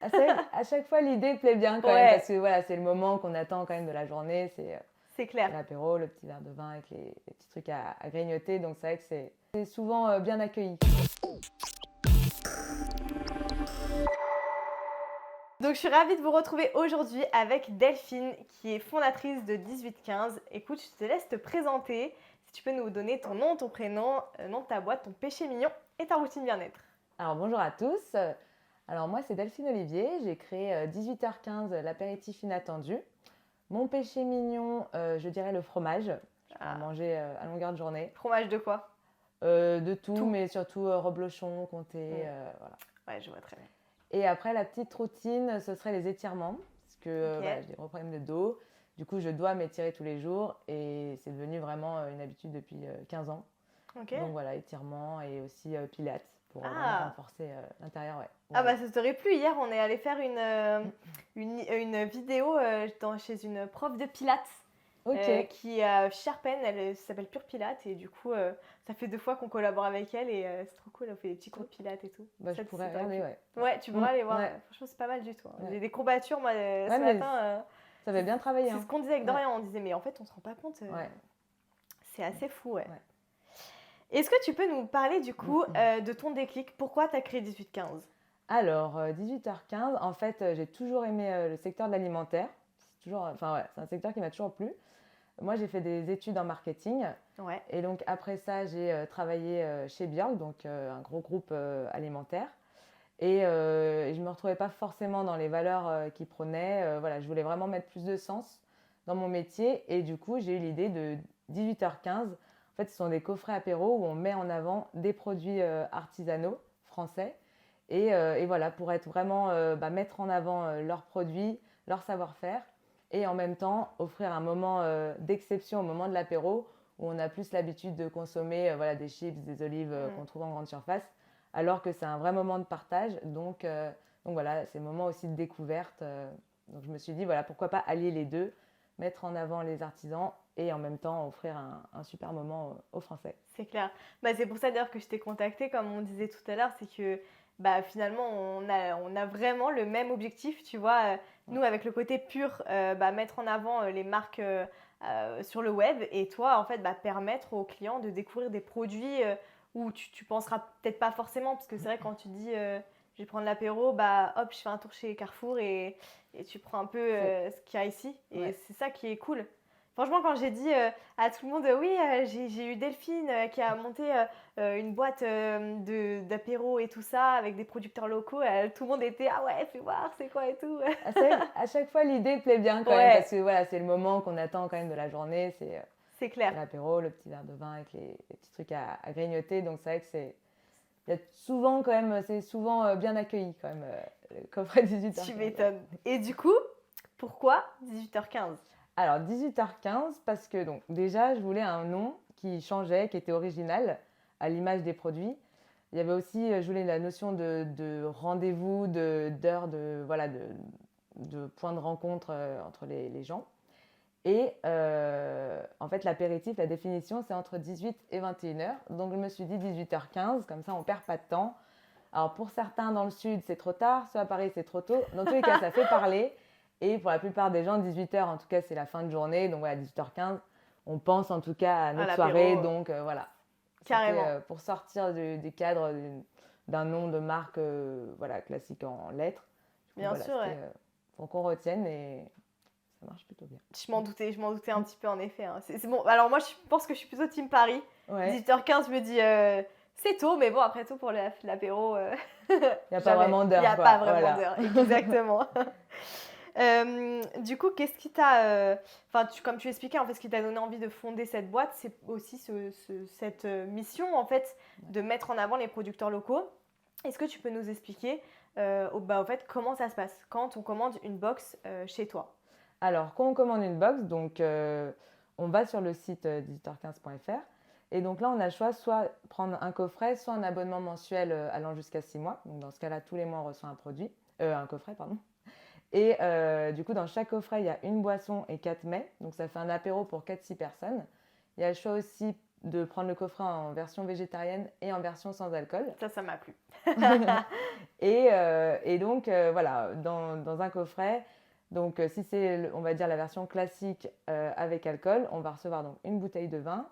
À chaque fois, l'idée plaît bien quand même, Ouais, parce que voilà, c'est le moment qu'on attend quand même de la journée, c'est c'est clair. l'apéro, le petit verre de vin avec les petits trucs à grignoter, donc c'est vrai que c'est souvent bien accueilli. Donc, je suis ravie de vous retrouver aujourd'hui avec Delphine, qui est fondatrice de 1815. Écoute, je te laisse te présenter. Si tu peux nous donner ton nom, ton prénom, nom de ta boîte, ton péché mignon et ta routine bien-être. Alors bonjour à tous, alors moi c'est Delphine Olivier, j'ai créé 18h15 l'apéritif inattendu. Mon péché mignon, je dirais le fromage, je peux en Ah, manger à longueur de journée. fromage de quoi? De tout, Tout. mais surtout reblochon, comté, Hmm. voilà. Ouais, je vois très bien. Et après, la petite routine, ce serait les étirements, parce que voilà, Ok. j'ai des gros problèmes de dos. Du coup, je dois m'étirer tous les jours et c'est devenu vraiment une habitude depuis 15 ans. Ok. Donc voilà, étirements et aussi pilates pour vraiment Ah. renforcer l'intérieur. Ouais. Ah bah Voilà. ça t'aurait plu, hier on est allé faire Mm. une vidéo chez une prof de pilates Ok, qui a Charpennes, elle s'appelle Pure Pilates et du coup ça fait 2 fois qu'on collabore avec elle et c'est trop cool, on fait des petits cours de top. pilates et tout. Bah, je Ça pourrais t'aurait regarder, plu. ouais. Ouais, tu Mm, pourras aller voir, ouais, franchement c'est pas mal du tout, hein. ouais. J'ai des courbatures moi Ouais, ce mais matin, ça avait bien travaillé. c'est ce Hein. qu'on disait avec Ouais, Dorian, on disait mais en fait on se rend pas compte, ouais, c'est assez fou ouais. ouais. Est-ce que tu peux nous parler du coup Mm, mm. de ton déclic, pourquoi tu as créé 1815? Alors, 18h15, en fait, j'ai toujours aimé le secteur de l'alimentaire. C'est toujours, enfin ouais, c'est un secteur qui m'a toujours plu. Moi, j'ai fait des études en marketing. Ouais, Et donc, après ça, j'ai travaillé chez Björk, donc un gros groupe alimentaire. Et je ne me retrouvais pas forcément dans les valeurs qu'ils prônaient. Voilà, je voulais vraiment mettre plus de sens dans mon métier. Et du coup, j'ai eu l'idée de 18h15. En fait, ce sont des coffrets apéro où on met en avant des produits artisanaux français. Et voilà, pour être vraiment, mettre en avant leurs produits, leur savoir-faire. Et en même temps, offrir un moment d'exception au moment de l'apéro où on a plus l'habitude de consommer voilà, des chips, des olives mm, qu'on trouve en grande surface, alors que c'est un vrai moment de partage. Donc voilà, c'est un moment aussi de découverte. Donc je me suis dit, voilà, pourquoi pas allier les deux, mettre en avant les artisans et en même temps offrir un super moment aux Français. c'est clair. Bah, c'est pour ça d'ailleurs que je t'ai contacté, comme on disait tout à l'heure, c'est que bah, finalement on a vraiment le même objectif, tu vois. Nous avec le côté pur, bah, mettre en avant les marques sur le web et toi en fait bah, permettre aux clients de découvrir des produits où tu penseras peut-être pas forcément, parce que c'est vrai quand tu dis je vais prendre l'apéro, bah hop je fais un tour chez Carrefour et tu prends un peu C'est ce qu'il y a ici et ouais. c'est ça qui est cool. Franchement, quand j'ai dit à tout le monde, oui, j'ai eu Delphine qui a monté une boîte d'apéro et tout ça avec des producteurs locaux, tout le monde était, ah ouais, fais voir, c'est quoi et tout. À chaque fois, l'idée plaît bien quand même Ouais, parce que voilà, c'est le moment qu'on attend quand même de la journée. c'est clair. C'est l'apéro, le petit verre de vin avec les petits trucs à grignoter. Donc c'est vrai que il y a souvent quand même, c'est souvent bien accueilli quand même le coffret Tu 18h15. Ouais. m'étonnes. Et du coup, pourquoi 18h15? Alors 18h15 parce que donc déjà je voulais un nom qui changeait, qui était original à l'image des produits. Il y avait aussi, je voulais la notion de rendez-vous, d'heure, voilà, de point de rencontre entre les gens. Et en fait, l'apéritif, la définition, c'est entre 18 et 21h. Donc, je me suis dit 18h15, comme ça, on ne perd pas de temps. Alors, pour certains dans le sud, c'est trop tard. Ceux à Paris, c'est trop tôt. Dans tous les cas, ça fait parler. Et pour la plupart des gens, 18h, en tout cas, c'est la fin de journée. Donc, voilà, 18h15, on pense en tout cas à À notre soirée. l'apéro, Donc, voilà. C'était carrément. pour sortir du cadre d'un nom de marque voilà, classique en lettres. Du coup, Bien voilà, sûr, c'était ouais. pour qu'on retienne et ça marche plutôt bien. Je m'en doutais un petit peu en effet, hein. C'est bon. Alors moi, je pense que je suis plutôt team Paris. Ouais. 18h15, je me dis, c'est tôt, mais bon, après tout, pour l'apéro, Il n'y a pas jamais. vraiment Il n'y d'heure, a pas quoi. vraiment Voilà. d'heure, exactement. Du coup, qu'est-ce qui t'a. Enfin, comme tu expliquais, en fait, ce qui t'a donné envie de fonder cette boîte, c'est aussi cette mission, en fait, de mettre en avant les producteurs locaux. Est-ce que tu peux nous expliquer, au fait, comment ça se passe quand on commande une box chez toi? Alors, quand on commande une box, donc on va sur le site 18h15.fr. Et donc là, on a le choix soit prendre un coffret, soit un abonnement mensuel allant jusqu'à 6 mois. Donc dans ce cas-là, tous les mois, on reçoit un coffret, pardon. Et du coup, dans chaque coffret, il y a une boisson et 4 mets. Donc ça fait un apéro pour 4-6 personnes. Il y a le choix aussi de prendre le coffret en version végétarienne et en version sans alcool. Ça m'a plu. Et donc, voilà, dans un coffret, donc si c'est, on va dire, la version classique avec alcool, on va recevoir donc une bouteille de vin,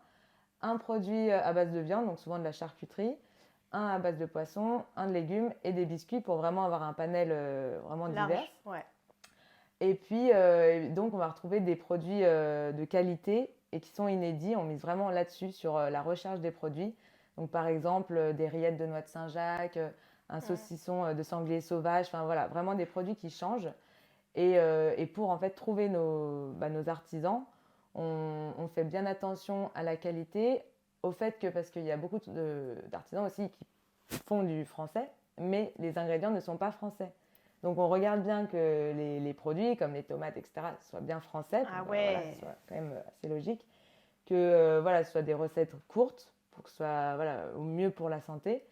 un produit à base de viande, donc souvent de la charcuterie, un à base de poisson, un de légumes et des biscuits pour vraiment avoir un panel vraiment Large, divers. ouais. Et puis, donc, on va retrouver des produits de qualité et qui sont inédits. On mise vraiment là-dessus, sur la recherche des produits. Donc, par exemple, des rillettes de noix de Saint-Jacques, un saucisson de sanglier sauvage. Enfin, voilà, vraiment des produits qui changent. Et pour, en fait, trouver nos artisans, on fait bien attention à la qualité, au fait que, parce qu'il y a beaucoup d'artisans aussi qui font du français, mais les ingrédients ne sont pas français. Donc, on regarde bien que les produits, comme les tomates, etc., soient bien français. Ah pour, ouais. voilà, ce soit quand même assez logique. Que voilà, ce soit des recettes courtes, pour que ce soit voilà, au mieux pour la santé.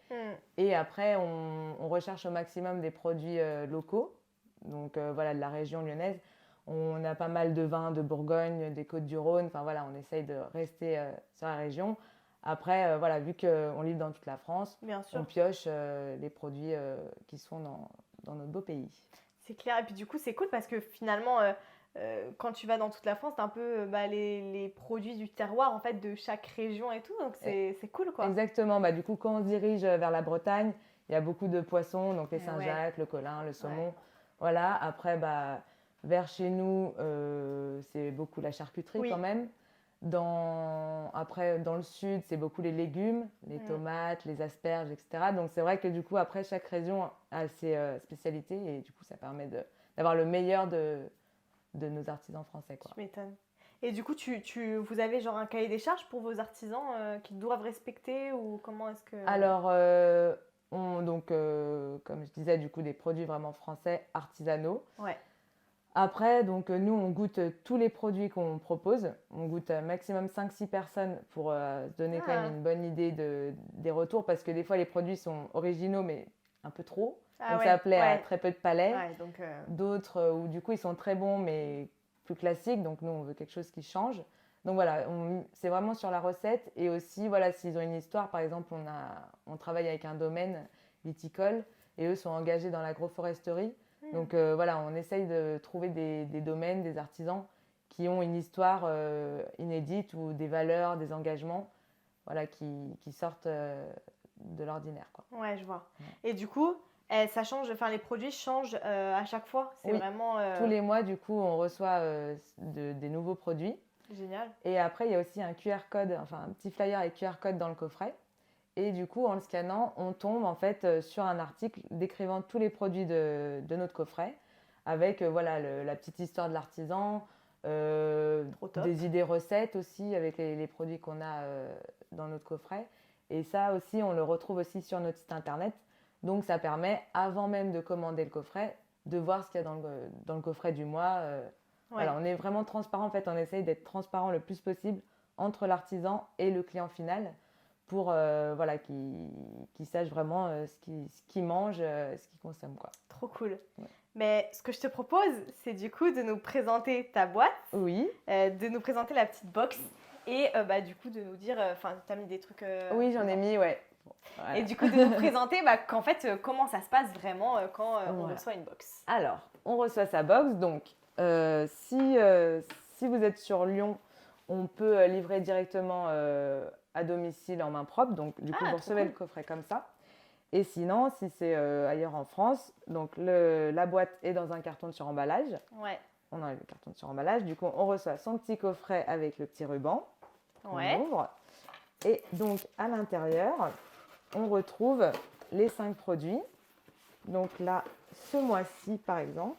Et après, on recherche au maximum des produits locaux. Donc, voilà, de la région lyonnaise. On a pas mal de vins de Bourgogne, des Côtes-du-Rhône. Enfin, voilà, on essaye de rester sur la région. Après, voilà, vu qu'on livre dans toute la France, Bien sûr. on pioche les produits qui sont dans notre beau pays. C'est clair. Et puis du coup, c'est cool parce que finalement, quand tu vas dans toute la France, t'as un peu les produits du terroir en fait de chaque région et tout. Donc c'est cool quoi. Exactement. Du coup, quand on se dirige vers la Bretagne, il y a beaucoup de poissons, donc les Ouais. Saint-Jacques, le colin, le saumon. Ouais. Voilà. Après, vers chez nous, c'est beaucoup la charcuterie Oui. quand même. Après, dans le sud, c'est beaucoup les légumes, les tomates, les asperges, etc. Donc, c'est vrai que du coup, après, chaque région a ses spécialités et du coup, ça permet d'avoir le meilleur de nos artisans français, quoi. Tu m'étonnes. Et du coup, vous avez genre un cahier des charges pour vos artisans qu'ils doivent respecter ou comment est-ce que… Alors, comme je disais, du coup, des produits vraiment français, artisanaux. Ouais. Après, donc, nous, on goûte tous les produits qu'on propose. On goûte maximum 5-6 personnes pour se donner quand même une bonne idée des retours parce que des fois, les produits sont originaux, mais un peu trop. Donc, ça plaît à très peu de palais. Ouais, donc, D'autres où, du coup, ils sont très bons, mais plus classiques. Donc, nous, on veut quelque chose qui change. Donc, voilà, c'est vraiment sur la recette. Et aussi, voilà, s'ils ont une histoire, par exemple, on travaille avec un domaine viticole et eux sont engagés dans l'agroforesterie. Donc voilà, on essaye de trouver des domaines, des artisans qui ont une histoire inédite ou des valeurs, des engagements voilà, qui sortent de l'ordinaire, quoi. Ouais, je vois. Ouais. Et du coup, ça change, enfin les produits changent à chaque fois. C'est Oui. vraiment… Tous les mois, du coup, on reçoit des nouveaux produits. Génial. Et après, il y a aussi un QR code, enfin un petit flyer avec QR code dans le coffret. Et du coup, en le scannant, on tombe en fait sur un article décrivant tous les produits de notre coffret, avec voilà, la petite histoire de l'artisan, des idées recettes aussi, avec les produits qu'on a dans notre coffret. Et ça aussi, on le retrouve aussi sur notre site internet. Donc, ça permet, avant même de commander le coffret, de voir ce qu'il y a dans le coffret du mois. Voilà, on est vraiment transparent. En fait, on essaye d'être transparent le plus possible entre l'artisan et le client final, pour voilà, qu'ils sachent vraiment ce qu'ils mangent, ce qu'ils consomment, quoi. Trop cool. Ouais. Mais ce que je te propose, c'est du coup de nous présenter ta boîte, Oui. De nous présenter la petite box et du coup de nous dire, enfin, tu as mis des trucs… oui, j'en ai mis, ouais. Voilà. Et du coup de nous présenter qu'en fait, comment ça se passe vraiment quand on reçoit une box. Alors, on reçoit sa box, donc si vous êtes sur Lyon, on peut livrer directement à domicile en main propre, donc du coup vous recevez le coffret comme ça. Et sinon, si c'est ailleurs en France, donc la boîte est dans un carton de suremballage. Ouais. On enlève le carton de suremballage, du coup on reçoit son petit coffret avec le petit ruban qu'on ouvre. Et donc à l'intérieur, on retrouve les 5 produits. Donc là, ce mois-ci par exemple.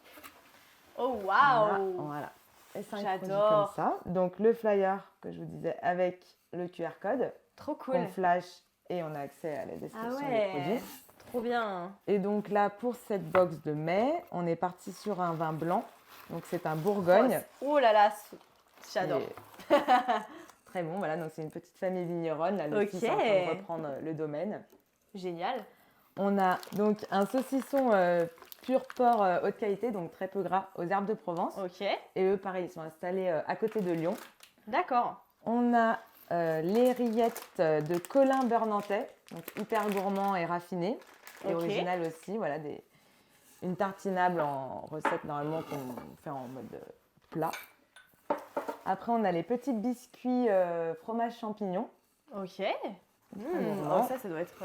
Oh waouh! Voilà. Les 5 produits comme ça. Donc le flyer que je vous disais avec le QR code. Trop cool. On flash et on a accès à la description des produits. Trop bien. Et donc là, pour cette box de mai, on est parti sur un vin blanc. Donc c'est un Bourgogne. Oh là là, j'adore. Très bon, voilà. Donc c'est une petite famille vigneronne. Là, le fils est en train de reprendre le domaine. Génial. On a donc un saucisson pur porc haute qualité, donc très peu gras, aux herbes de Provence. Ok. Et eux, pareil, ils sont installés à côté de Lyon. D'accord. On a Les rillettes de Colin Beurre Nantais, donc hyper gourmand et raffiné, et Ok. original aussi. Voilà, une tartinable en recette normalement qu'on fait en mode plat. Après, on a les petits biscuits fromage champignon. Ok. Très Oh, gourmand. ça doit être.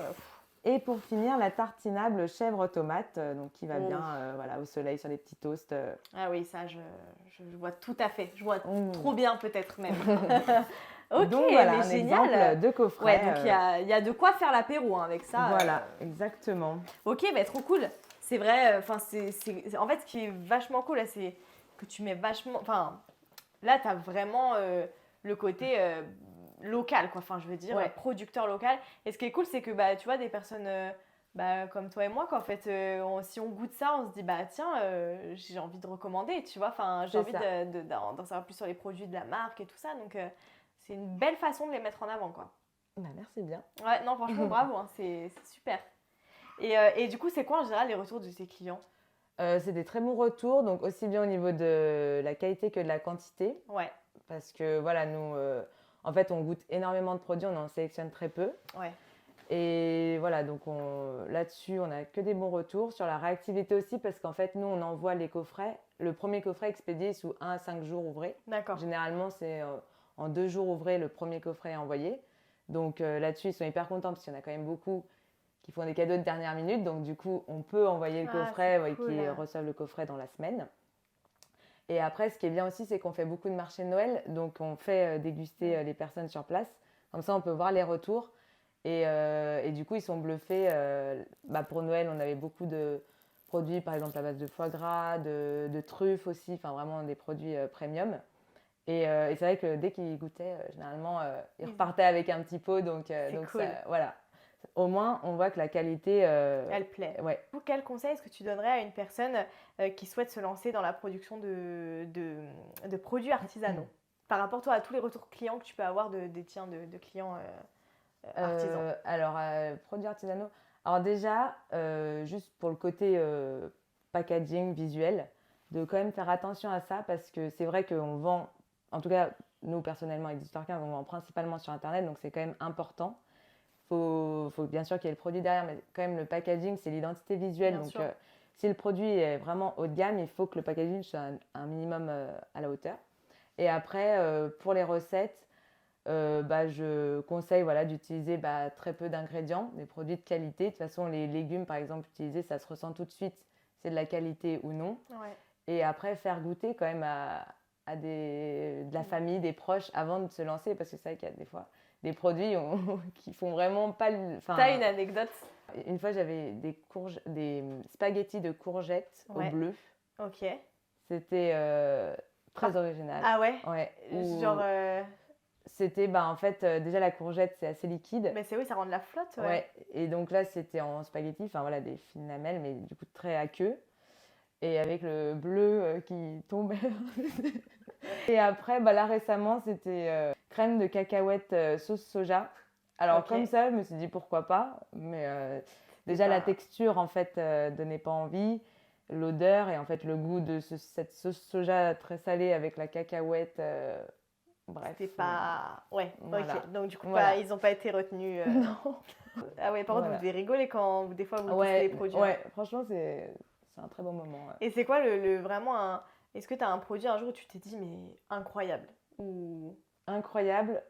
Et pour finir, la tartinable chèvre tomate, donc qui va Oh. bien voilà, au soleil sur les petits toasts. Ah oui, ça, je vois tout à fait. Je vois Mmh. trop bien, peut-être même. Ok, Donc voilà, mais un génial. exemple de coffret. Ouais, donc il y a de quoi faire l'apéro hein, avec ça. Voilà, exactement. Ok, bah trop cool. C'est vrai, enfin, en fait, ce qui est vachement cool, là, c'est que tu mets vachement. Enfin, là, tu as vraiment le côté local, quoi. Enfin, je veux dire, Ouais. producteur local. Et ce qui est cool, c'est que, bah, tu vois, des personnes bah, comme toi et moi, qu'en fait, si on goûte ça, on se dit, bah, tiens, j'ai envie de recommander, tu vois. Enfin, j'ai C'est envie ça. d'en savoir plus sur les produits de la marque et tout ça. Donc, c'est une belle façon de les mettre en avant, quoi. Bah, merci bien. Ouais, non, franchement, bravo, hein, c'est super. Et du coup, c'est quoi en général les retours de tes clients? C'est des très bons retours, donc aussi bien au niveau de la qualité que de la quantité. Ouais, Parce que voilà, nous, en fait, on goûte énormément de produits, on en sélectionne très peu. ouais. Et voilà, donc là-dessus, on n'a que des bons retours. Sur la réactivité aussi, parce qu'en fait, nous, on envoie les coffrets. Le premier coffret expédié sous 1 à 5 jours ouvrés. D'accord. Généralement, c'est en 2 jours ouvrés, le premier coffret est envoyé. Donc là-dessus, ils sont hyper contents, parce qu'il y en a quand même beaucoup qui font des cadeaux de dernière minute. Donc du coup, on peut envoyer le coffret c'est et cool. qui reçoivent le coffret dans la semaine. Et après, ce qui est bien aussi, c'est qu'on fait beaucoup de marchés de Noël. Donc on fait déguster les personnes sur place. Comme ça, on peut voir les retours. Et du coup, ils sont bluffés. Pour Noël, on avait beaucoup de produits, par exemple à base de foie gras, de truffes aussi, enfin vraiment des produits premium. Et c'est vrai que dès qu'ils goûtaient, généralement, ils repartaient avec un petit pot. Donc cool. ça, voilà. Au moins, on voit que la qualité. Elle plaît. Ouais. Quel conseil est-ce que tu donnerais à une personne qui souhaite se lancer dans la production de produits artisanaux par rapport toi, à tous les retours clients que tu peux avoir des tiens de clients artisans? Alors, produits artisanaux. Alors déjà, juste pour le côté packaging visuel, de quand même faire attention à ça parce que c'est vrai qu'on vend, en tout cas nous personnellement avec Digital 15, on vend principalement sur Internet, donc c'est quand même important. Faut bien sûr qu'il y ait le produit derrière, mais quand même le packaging, c'est l'identité visuelle. Bien Donc sûr. si le produit est vraiment haut de gamme, il faut que le packaging soit un minimum à la hauteur. Et après, pour les recettes, je conseille voilà, d'utiliser très peu d'ingrédients, des produits de qualité. De toute façon, les légumes, par exemple, utilisés, ça se ressent tout de suite, c'est de la qualité ou non. Ouais. Et après, faire goûter quand même de la famille, des proches, avant de se lancer, parce que c'est vrai qu'il y a des fois des produits qui font vraiment pas le... T'as une anecdote? Une fois, j'avais des spaghettis de courgettes au bleu. Ok. C'était très original. Ah ouais? Ouais. Genre... C'était, en fait, déjà la courgette, c'est assez liquide. Mais c'est oui, ça rend de la flotte. Ouais. Et donc là, c'était en spaghetti, enfin voilà, des fines lamelles, mais du coup très aqueux. Et avec le bleu qui tombait. Et après, là récemment, c'était crème de cacahuète sauce soja. Alors Ok. comme ça, je me suis dit pourquoi pas. Mais déjà, la texture, en fait, donnait pas envie. L'odeur et en fait le goût de cette sauce soja très salée avec la cacahuète. Bref. C'était pas... Ouais, Voilà. ok. Donc du coup, Voilà. ils n'ont pas été retenus. Non. Ah ouais, par contre, Voilà. vous devez rigoler quand des fois vous Ouais, testez les produits. ouais, franchement, c'est un très bon moment. Ouais. Et c'est quoi vraiment un... Est-ce que tu as un produit un jour où tu t'es dit, mais incroyable ou... Incroyable.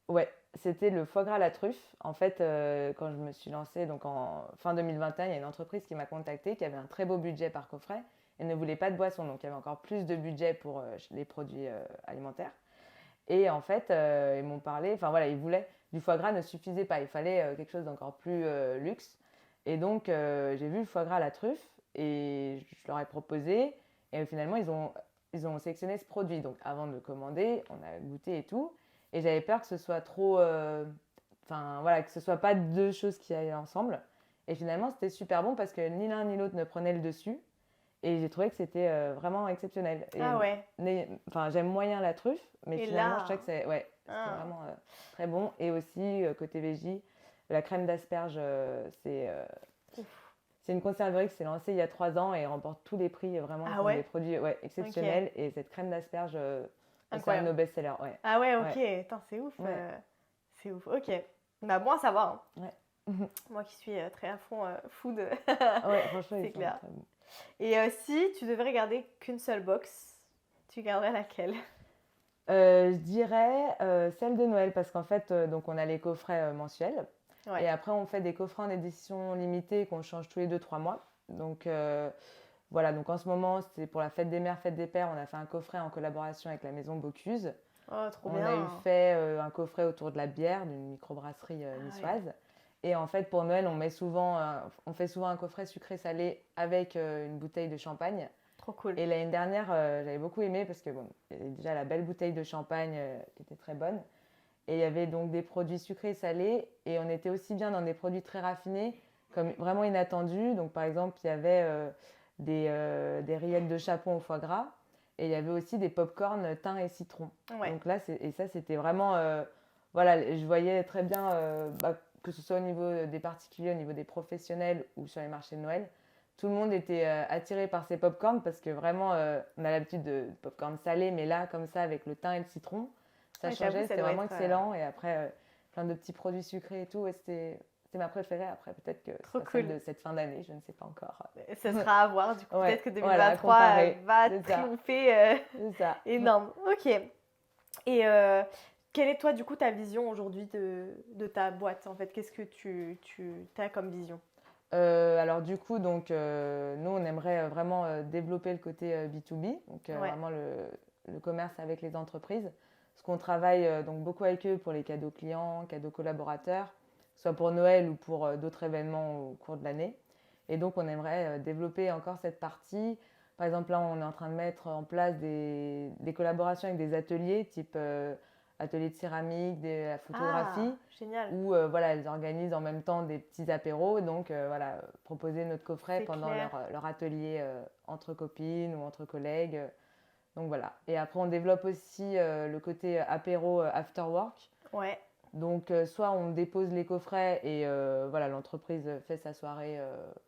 Ouais, c'était le foie gras à la truffe. En fait, quand je me suis lancée, donc en fin 2021, il y a une entreprise qui m'a contactée qui avait un très beau budget par coffret et ne voulait pas de boisson. Donc, il y avait encore plus de budget pour les produits alimentaires. Et en fait, ils m'ont parlé, enfin voilà, ils voulaient, du foie gras ne suffisait pas. Il fallait quelque chose d'encore plus luxe. Et donc, j'ai vu le foie gras à la truffe et je leur ai proposé. Et finalement, ils ont sélectionné ce produit. Donc, avant de le commander, on a goûté et tout. Et j'avais peur que ce soit trop. Enfin, voilà, que ce soit pas deux choses qui aillent ensemble. Et finalement, c'était super bon parce que ni l'un ni l'autre ne prenait le dessus. Et j'ai trouvé que c'était vraiment exceptionnel. Et, Ah ouais. Enfin, j'aime moyen la truffe, mais Et finalement, là... je trouvais que c'était vraiment très bon. Et aussi, côté végé, la crème d'asperge, c'est une conserverie qui s'est lancée il y a 3 ans et remporte tous les prix vraiment Ah pour ouais? des produits exceptionnels. Et cette crème d'asperge C'est un de Incroyable. nos best-sellers, ouais. Ah ouais, ok. Ouais. Attends, c'est ouf. Ouais. C'est ouf. Ok. Bah, bon à savoir, hein. Ouais. Moi qui suis très à fond food, Ouais, franchement, ils c'est sont clair. très bons. Et si tu devais regarder qu'une seule box, tu garderais laquelle? Je dirais celle de Noël parce qu'en fait, donc on a les coffrets mensuels Ouais. et après on fait des coffrets en édition limitée qu'on change tous les 2-3 mois. Donc voilà, donc en ce moment, c'est pour la fête des mères, fête des pères, on a fait un coffret en collaboration avec la maison Bocuse. Oh, trop On a eu bien. fait un coffret autour de la bière d'une microbrasserie Ah ouais. niçoise. Et en fait, pour Noël, on fait souvent un coffret sucré-salé avec une bouteille de champagne. Trop cool. Et l'année dernière, j'avais beaucoup aimé parce que bon, il y avait déjà la belle bouteille de champagne qui était très bonne. Et il y avait donc des produits sucrés et salés. Et on était aussi bien dans des produits très raffinés, comme vraiment inattendus. Donc par exemple, il y avait des rillettes de chapon au foie gras. Et il y avait aussi des pop-corn thym et citron. Ouais. Donc là, et ça, c'était vraiment... voilà, je voyais très bien, que ce soit au niveau des particuliers, au niveau des professionnels ou sur les marchés de Noël, tout le monde était attiré par ces pop-corn parce que vraiment, on a l'habitude de pop-corn salé, mais là, comme ça, avec le thym et le citron, ça Ouais, j'avoue, changeait, ça c'était doit vraiment être excellent. Et après, plein de petits produits sucrés et tout, et c'était ma préférée. Après, peut-être que Trop ce sera celle cool. de cette fin d'année, je ne sais pas encore. Ce sera à voir. Du coup, Ouais, peut-être que voilà, 2023 comparer, va c'est ça, triompher c'est ça. énorme. Ok. Et quelle est toi, du coup, ta vision aujourd'hui de ta boîte, en fait? Qu'est-ce que tu as comme vision? Alors du coup, donc, nous, on aimerait vraiment développer le côté B2B, donc Ouais. vraiment le commerce avec les entreprises. Parce qu'on travaille donc beaucoup avec eux pour les cadeaux clients, cadeaux collaborateurs, soit pour Noël ou pour d'autres événements au cours de l'année. Et donc, on aimerait développer encore cette partie. Par exemple, là, on est en train de mettre en place des collaborations avec des ateliers, type atelier de céramique, de la photographie, Ah, génial. où voilà, elles organisent en même temps des petits apéros. Donc voilà, proposer notre coffret C'est pendant clair. leur atelier entre copines ou entre collègues. Donc voilà. Et après, on développe aussi le côté apéro after work. Ouais. Donc soit on dépose les coffrets et voilà, l'entreprise fait sa soirée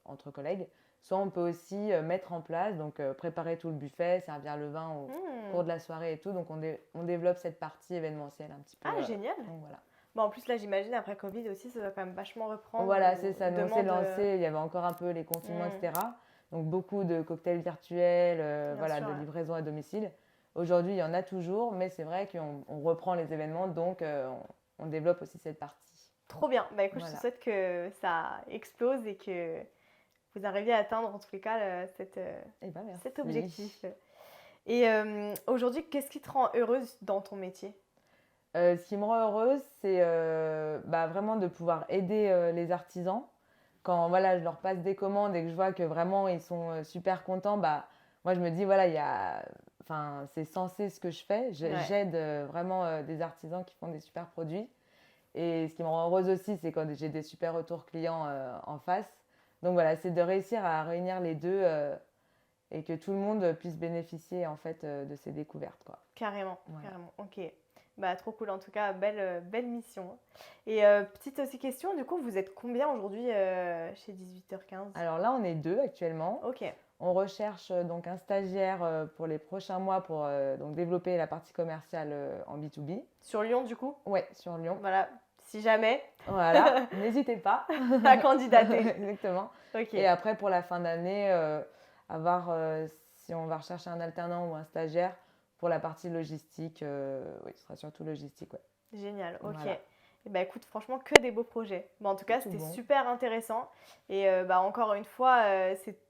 entre collègues. Soit on peut aussi mettre en place, donc préparer tout le buffet, servir le vin au cours de la soirée et tout. Donc on développe cette partie événementielle un petit peu. Ah, génial. Donc voilà. Bon, en plus, là, j'imagine, après Covid aussi, ça doit quand même vachement reprendre. Voilà, c'est ça. Nous, on s'est Demande. lancé, il y avait encore un peu les confinements, Hmm, etc. Donc beaucoup de cocktails virtuels, bien voilà, sûr, de ouais. livraison à domicile. Aujourd'hui, il y en a toujours, mais c'est vrai qu'on reprend les événements, donc on développe aussi cette partie. Trop bien. Bah écoute, je te Voilà. souhaite que ça explose et que vous arriviez à atteindre, en tous les cas, Eh ben, merci. cet objectif. Et aujourd'hui, qu'est-ce qui te rend heureuse dans ton métier? Ce qui me rend heureuse, c'est vraiment de pouvoir aider les artisans. Quand voilà, je leur passe des commandes et que je vois que vraiment ils sont super contents, moi je me dis voilà, enfin, c'est censé ce que je fais. Ouais. J'aide vraiment des artisans qui font des super produits. Et ce qui me rend heureuse aussi, c'est quand j'ai des super retours clients en face. Donc voilà, c'est de réussir à réunir les deux et que tout le monde puisse bénéficier en fait de ces découvertes, quoi. Carrément, Voilà. carrément. Ok. Bah, trop cool, en tout cas, belle mission. Et petite aussi question, du coup, vous êtes combien aujourd'hui chez 18h15? Alors là, on est 2 actuellement. Ok, On recherche donc un stagiaire pour les prochains mois pour donc développer la partie commerciale en B2B. sur Lyon, du coup? Ouais, sur Lyon. Voilà, si jamais, Voilà, n'hésitez pas. à candidater. Exactement. Ok, Et après, pour la fin d'année, à voir si on va rechercher un alternant ou un stagiaire pour la partie logistique. Oui, ce sera surtout logistique, ouais. génial, ok. Voilà. Et bah écoute, franchement, que des beaux projets. Bon, en tout cas, Tout c'était bon. super intéressant. Et encore une fois,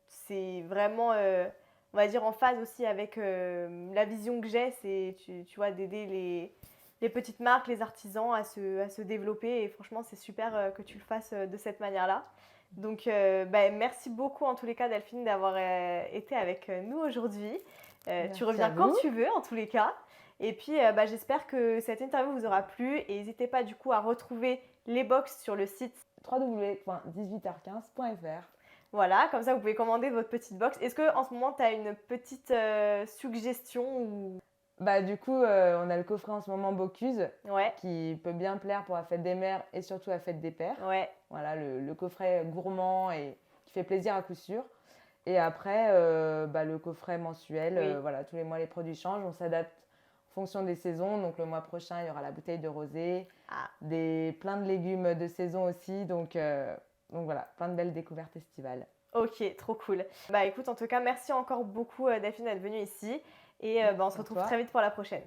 c'est vraiment, on va dire, en phase aussi avec la vision que j'ai. C'est, tu vois, d'aider les petites marques, les artisans à se développer. Et franchement, c'est super que tu le fasses de cette manière-là. Donc, merci beaucoup en tous les cas, Delphine, d'avoir été avec nous aujourd'hui. Tu Merci reviens à quand vous. tu veux, en tous les cas. Et puis, j'espère que cette interview vous aura plu. Et n'hésitez pas du coup à retrouver les box sur le site. www.18h15.fr. Voilà, comme ça vous pouvez commander votre petite box. Est-ce que en ce moment tu as une petite suggestion ou... Du coup, on a le coffret en ce moment Bocuse Ouais, qui peut bien plaire pour la fête des mères et surtout la fête des pères. ouais, Voilà, le coffret gourmand et qui fait plaisir à coup sûr. Et après, le coffret mensuel, Oui. voilà, tous les mois les produits changent, on s'adapte fonction des saisons. Donc le mois prochain, il y aura la bouteille de rosé, Ah, plein de légumes de saison aussi. Donc voilà, plein de belles découvertes estivales. ok, trop cool. Bah écoute, en tout cas, merci encore beaucoup Delphine d'être venue ici et bah, on se Merci à retrouve toi. très vite pour la prochaine.